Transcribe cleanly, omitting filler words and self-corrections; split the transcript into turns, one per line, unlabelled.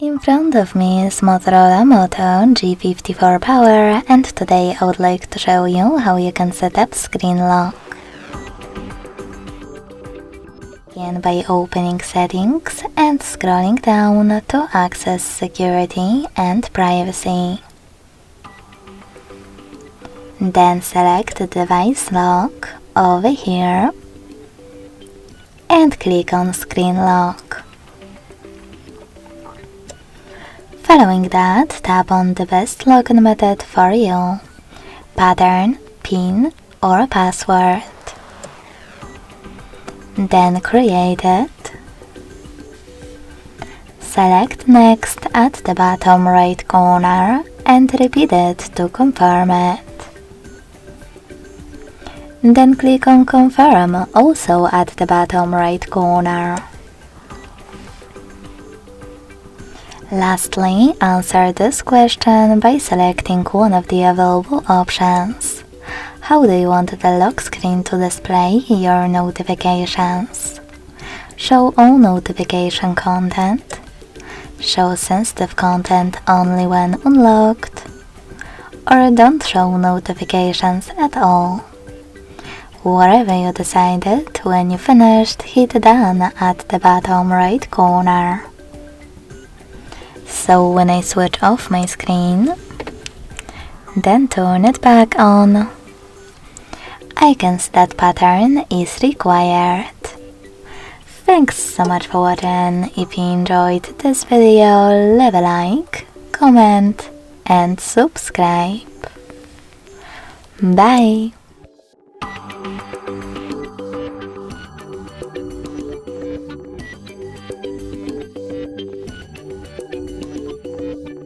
In front of me is Motorola Moto G54 Power, and today I would like to show you how you can set up screen lock. Begin by opening settings and scrolling down to access security and privacy. Then select device lock over here and click on screen lock. Following that, tap on the best login method for you, pattern, PIN or password. Then create it. Select next at the bottom right corner and repeat it to confirm it. Then click on confirm also at the bottom right corner. Lastly, answer this question by selecting one of the available options. How do you want the lock screen to display your notifications? Show all notification content? Show sensitive content only when unlocked? Or don't show notifications at all? Whatever you decided, when you finished, hit done at the bottom right corner. So when I switch off my screen, then turn it back on, icons that pattern is required. Thanks so much for watching. If you enjoyed this video, leave a like, comment and subscribe. Bye!